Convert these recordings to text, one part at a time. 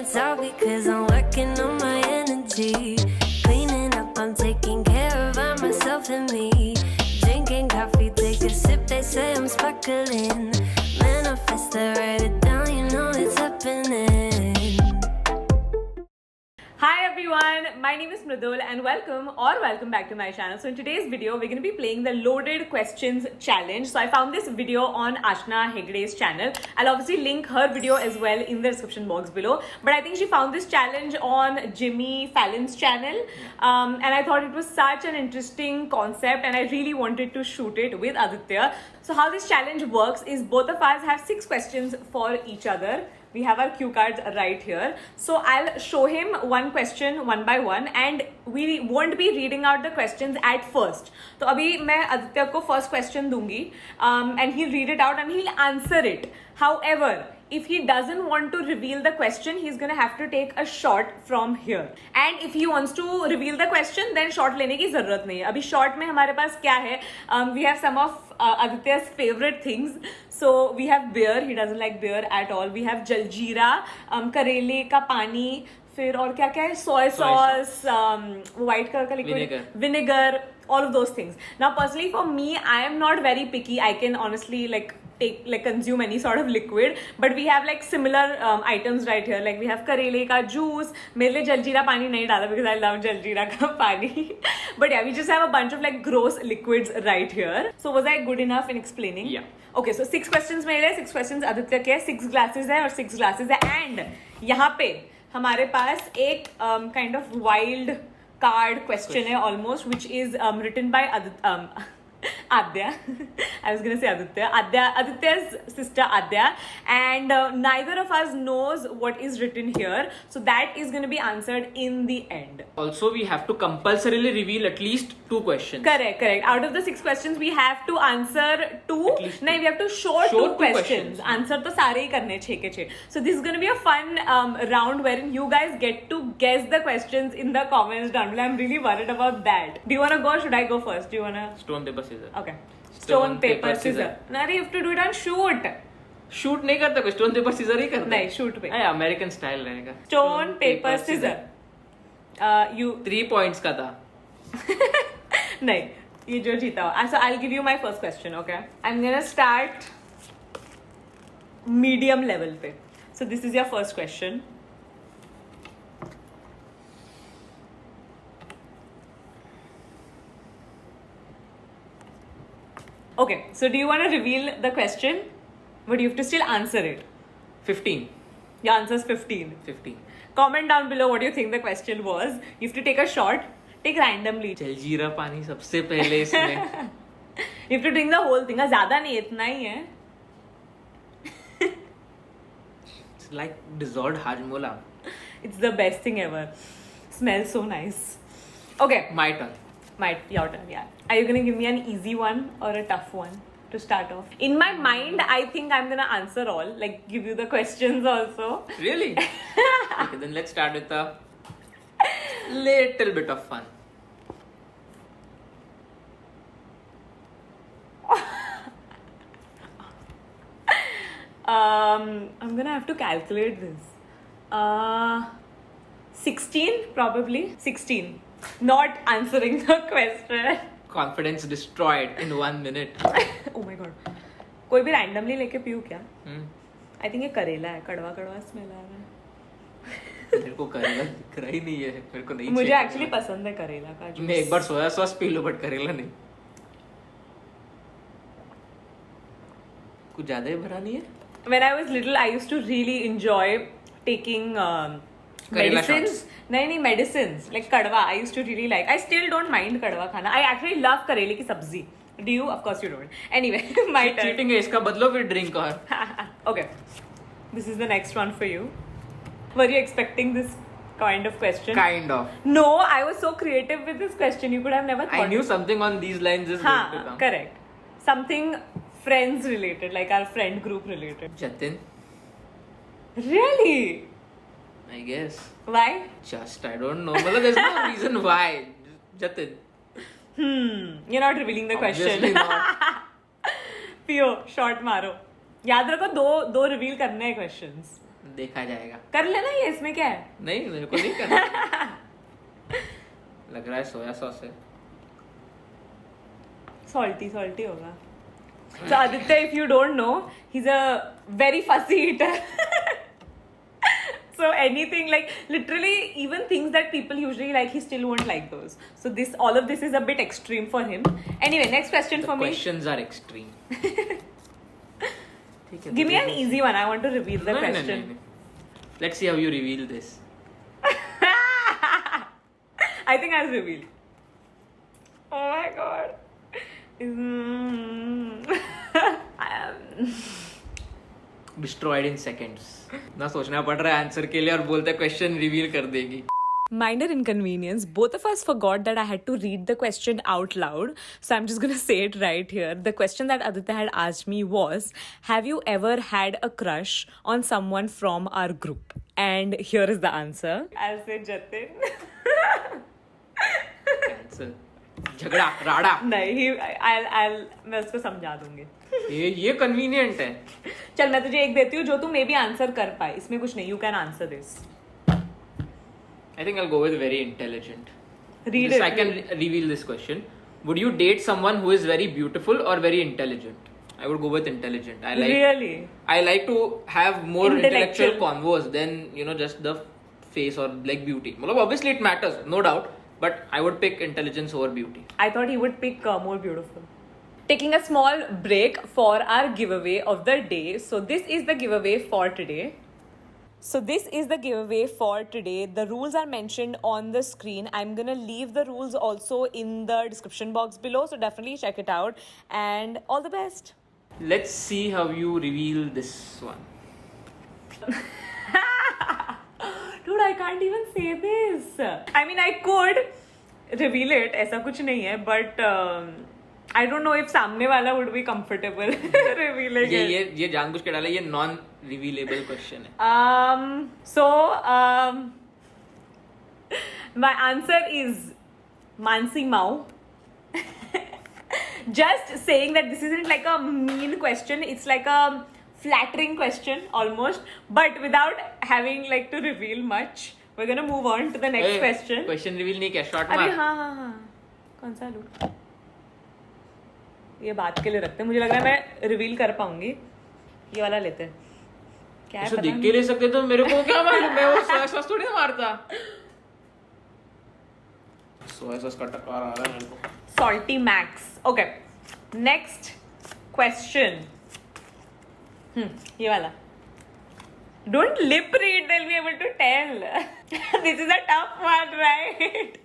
it's all because I'm working on my energy. Cleaning up, I'm taking care of myself and me. Drinking coffee, take a sip, they say I'm sparkling. Manifest it, write it down, you know it's happening. Hi everyone, my name is Mridul and welcome back to my channel. So in today's video, we're going to be playing the loaded questions challenge. So I found this video on Ashna Hegde's channel. I'll obviously link her video as well in the description box below. But I think she found this challenge on Jimmy Fallon's channel. And I thought it was such an interesting concept and I really wanted to shoot it with Aditya. So how this challenge works is both of us have 6 questions for each other. We have our cue cards right here. So I'll show him one question one by one and we won't be reading out the questions at first. So abhi main Aditya ko first question dungi and he'll read it out and he'll answer it. However, if he doesn't want to reveal the question, he's gonna have to take a shot from here. And if he wants to reveal the question, then shot lene ki zarurat nahi hai. Abhi shot mein hamare paas kya hai? We have some of Aditya's favorite things. So we have beer. He doesn't like beer at all. We have jaljeera, करेले का पानी, फिर और क्या क्या है? Soy sauce, white color का liquid, vinegar, all of those things. Now, personally, for me, I am not very picky. I can honestly consume any sort of liquid, but we have like similar items right here. Like we have karele ka juice. मेरे लिए जलजीरा पानी नहीं डाला because I love jaljeera का पानी. But yeah, we just have a bunch of like gross liquids right here. So was I good enough in explaining? Yeah. Okay, so 6 questions मेरे, 6 questions Aditya के, 6 glasses है और 6 glasses है. And यहाँ पे हमारे पास एक kind of wild card question है almost, which is written by Adya. I was gonna say Aditya. Aditya's sister Adya, and neither of us knows what is written here, so that is gonna be answered in the end. Also, we have to compulsorily reveal at least 2 questions. Correct. Out of the 6 questions, we have to answer 2. No, we have to show 2 questions. Answer to सारे ही करने 6 के 6. So this is gonna be a fun round wherein you guys get to guess the questions in the comments down below. I'm really worried about that. Do you wanna go or should I go first? Do you wanna? Stone, paper, scissors. Okay. Stone, paper, scissors. No, you have to do it on shoot. Shoot नहीं करता कोई, stone, paper, scissors ही करता है. नहीं, shoot पे. अरे American style रहेगा. Stone, paper, scissors. You 3 points का था. नहीं, ये जो जीता हो. So I'll give you my first question, okay? I'm gonna start medium level पे. So this is your first question. Okay, so do you want to reveal the question? But you have to still answer it. 15. Your answer is 15. 15. Comment down below what you think the question was. You have to take a shot. Take randomly. Jaljeera पानी सबसे पहले इसमें. You have to drink the whole thing. ज़्यादा नहीं, इतना ही है. It's like dissolved hajmola. It's the best thing ever. Smells so nice. Okay. My turn. Your turn, yeah. Are you gonna give me an easy one or a tough one to start off? In my mind, I think I'm gonna answer all. Like, give you the questions also. Really? Okay, then let's start with a little bit of fun. I'm gonna have to calculate this. 16 probably. 16. Not answering the question. Confidence destroyed in 1 minute. Oh my god. कोई भी randomly लेके पीऊँ क्या? I think ये करेला है. कड़वा smell आ रहा है. मेरे को करेला दिख रहा ही नहीं है. मेरे को नहीं. मुझे actually पसंद है करेला का जूस. मैं एक बार सोया सॉस पी लूँ बट करेला नहीं. कुछ ज्यादा ही भरा नहीं है. When I was little, I used to really enjoy taking medicines. नहीं medicines like kadwa. I used to really like. I still don't mind kadwa खाना. I actually love करेले की सब्जी. Do you? Of course you don't. Anyway, my turn. Cheating है इसका बदलो फिर drink और. Okay, this is the next one for you. Were you expecting this kind of question? Kind of. No, I was so creative with this question. You could have never thought. I knew something on these lines is going to come. Correct. Something friends related, like our friend group related. Jatin. Really? I guess. Why? Just I don't know. Well, there's no reason why. Jatin. You're not revealing the Obviously question. not. पियो short मारो. याद रखो दो reveal करने हैं questions. देखा जाएगा. कर लेना ये, इसमें क्या है. नहीं मेरे को नहीं करना. लग रहा है सोया सॉस है. Salty होगा. So Aditya, if you don't know, he's a very fussy eater. So anything like literally even things that people usually like, he still won't like those. So all of this is a bit extreme for him. Anyway, next question for me. Questions are extreme. Give me an easy one. I want to reveal the No. question. Let's see how you reveal this. I think I'll reveal. Oh my god. Destroyed in seconds. ना सोचना पड़ रहा है answer के लिए और बोलते question reveal कर देगी. Minor inconvenience. Both of us forgot that I had to read the question out loud. So I'm just going to say it right here. The question that Aditya had asked me was, have you ever had a crush on someone from our group? And here is the answer. I'll say Jatin. Cancel. झगड़ा राड़ा. नहीं, मैं उसको समझा दूंगी. ये convenient है. चल मैं तुझे एक देती हूँ जो तू मे बी आंसर कर पाए. इसमें कुछ नहीं. You can answer this. I think I'll go with very intelligent. Read it. I can reveal this question. Would you date someone who is very beautiful or very intelligent? I would go with intelligent. Really? I like to have more Intellectual. intellectual convos than just the face or like beauty. Obviously it matters, no doubt. But I would pick intelligence over beauty. I thought he would pick more beautiful. Taking a small break for our giveaway of the day. So this is the giveaway for today. The rules are mentioned on the screen. I'm gonna leave the rules also in the description box below. So definitely check it out. And all the best. Let's see how you reveal this one. Dude, I can't even say this. I mean, I could reveal it. ऐसा कुछ नहीं है. But I don't know if सामने वाला would be comfortable revealing it. ये जानबूझ के डाला. ये non revealable question है. So my answer is Mansi Mao. Just saying that this isn't like a mean question. It's like a flattering question almost, but without having like to reveal much. We're gonna move on to the next question. Question reveal नहीं किया. Short अरे mark. हाँ. कौन सा लूँ? ये बात के लिए रखते हैं. मुझे लग रहा है मैं रिवील कर पाऊंगी. ये वाला लेते हैं. क्या है ऐसा पता देख नहीं. के ले सकते तो मेरे को क्या मालूम. मैं वो सोया सॉस थोड़ी ना मारता. सोया सॉस का टक्कर आ रहा है मेरे को. Salty Max. Okay. Next question. ये वाला. Don't lip read. They'll be able to tell. This is a tough one, right?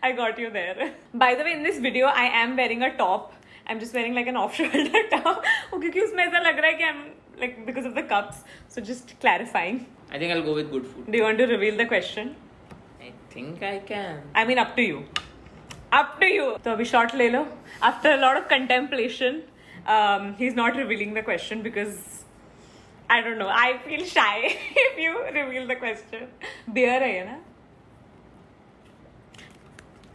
I got you there. By the way, in this video, I am wearing a top. I'm just wearing like an off-shoulder top. क्योंकि उसमें ऐसा लग रहा है कि I'm like because of the cups. So just clarifying. I think I'll go with good food. Do you want to reveal the question? I think I can. I mean, up to you. Up to you. तो अभी shot ले लो. After a lot of contemplation, he's not revealing the question because I don't know. I feel shy if you reveal the question. Beer है ना?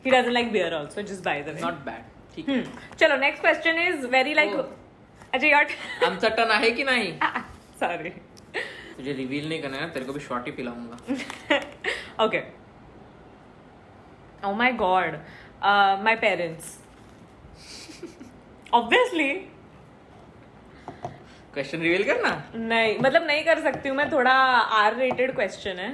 He doesn't like beer also, just by the way. Not bad. ठीक है. चलो, next question is very like. Oh. अच्छा यार. आमचा ton आहे की नाही? Sorry. तुझे रिवील नहीं करना है ना. तेरे को भी शॉट ही पिलाऊंगा. Okay. Oh my god. My parents. Obviously. Question reveal करना. नहीं, मतलब नहीं कर सकती हूँ मैं. थोड़ा R-rated question है.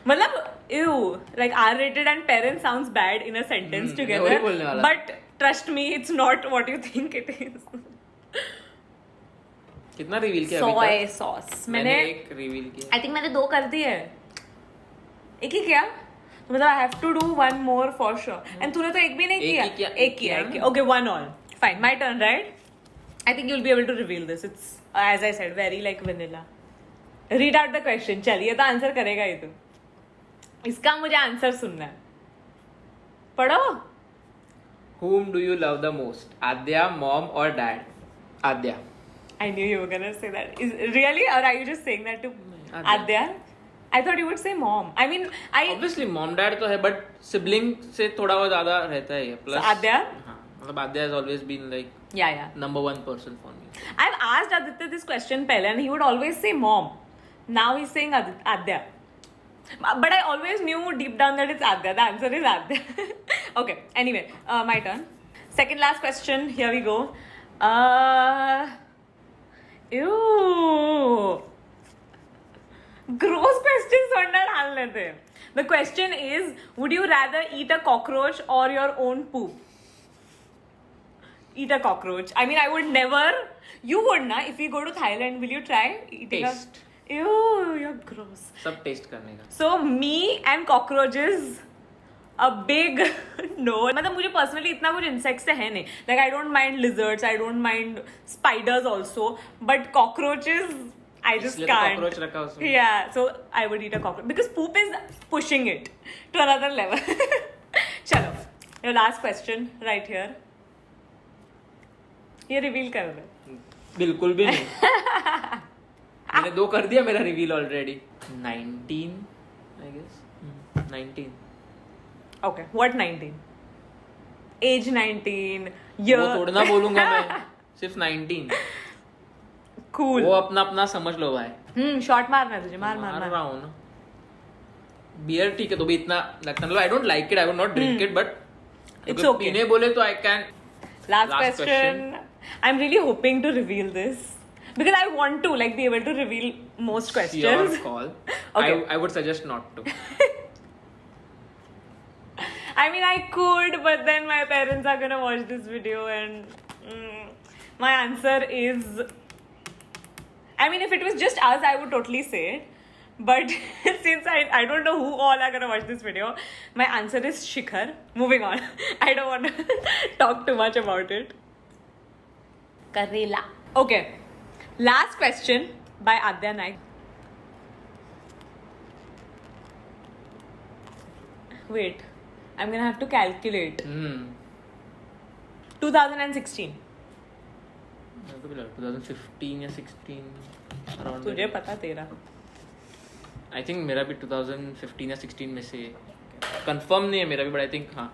मतलब ew, like R-rated and parents sounds bad in a sentence together. वही बोलने वाला. But trust me, it's not what you think it is. कितना रिवील किया Soy अभी तक? sauce. मैंने एक रिवील किया. I think मैंने 2 कर दिए. एक ही किया? तो मतलब I have to do one more for sure. And तूने तो एक भी नहीं किया. एक किया. Okay, 1 all. Fine, my turn, right? I think you'll be able to reveal this. It's as I said, very like vanilla. Read out the question. चल, ये तो आंसर करेगा ही तू. इसका मुझे आंसर सुनना है. पढ़ो. Whom do you love the most? Adya, mom or dad? Adya. I knew you were gonna say that. Is really, or are you just saying that to Adya? I thought you would say mom. I mean, Obviously mom dad तो है but sibling से थोड़ा बहुत ज़्यादा रहता है. Plus Adya? हाँ, मतलब Adya has always been like Yeah. Number one person for me. I've asked Aditya this question pehle and he would always say mom. Now he's saying Adya. But I always knew deep down that it's Adya. The answer is Adya. Okay, anyway, my turn. Second last question. Here we go. Ew. Gross questions under डालने थे. The question is, would you rather eat a cockroach or your own poop? Eat a cockroach. I mean, I would never. You would na. If we go to Thailand, will you try eating Taste. Ew, you're gross. सब taste करने का. So me and cockroaches, a big no. मतलब मुझे personally इतना कुछ insects से है नहीं. Like I don't mind lizards, I don't mind spiders also, but cockroaches I just इसलिए तो can't. cockroach रखा उसमें. Yeah, so I would eat a cockroach because poop is pushing it to another level. चलो, your last question right here. ये reveal कर दे. बिल्कुल भी नहीं. मैंने 2 कर दिया मेरा reveal already. 19 I guess. 19. Okay, what 19? Age 19, year. वो थोड़ा ना बोलूंगा मैं. सिर्फ 19. Cool. वो अपना अपना समझ लो भाई. शॉट मारना है तुझे. मार रहा हूँ ना. बियर ठीक है तो भी इतना लगता मतलब I don't like it. I would not drink it, but It's अगर okay. पीने बोले तो I can. Last question. I'm really hoping to reveal this because I want to be able to reveal most questions. Your call. Okay. I would suggest not to. I mean, I could, but then my parents are gonna watch this video and my answer is. I mean, if it was just us, I would totally say it. But since I don't know who all are gonna watch this video, my answer is Shikhar. Moving on. I don't want to talk too much about it. Karela. Okay. Last question by Adya Naik. Wait. I'm gonna have to calculate. 2016. 2015 या 16 around. तुझे पता तेरा. I think मेरा भी 2015 या 16 में से confirm नहीं है मेरा भी, but I think हाँ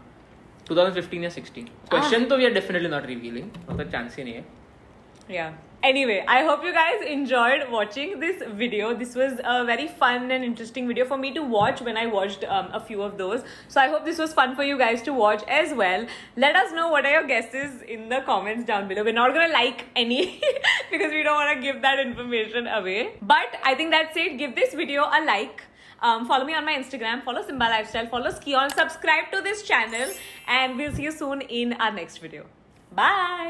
2015 या 16. Question तो we are definitely not revealing. मतलब chance ही नहीं है. Yeah. Anyway, I hope you guys enjoyed watching this video. This was a very fun and interesting video for me to watch when I watched a few of those. So I hope this was fun for you guys to watch as well. Let us know what are your guesses in the comments down below. We're not gonna like any because we don't want to give that information away. But I think that's it. Give this video a like. Follow me on my Instagram. Follow Simba Lifestyle. Follow Skion. Subscribe to this channel. And we'll see you soon in our next video. Bye.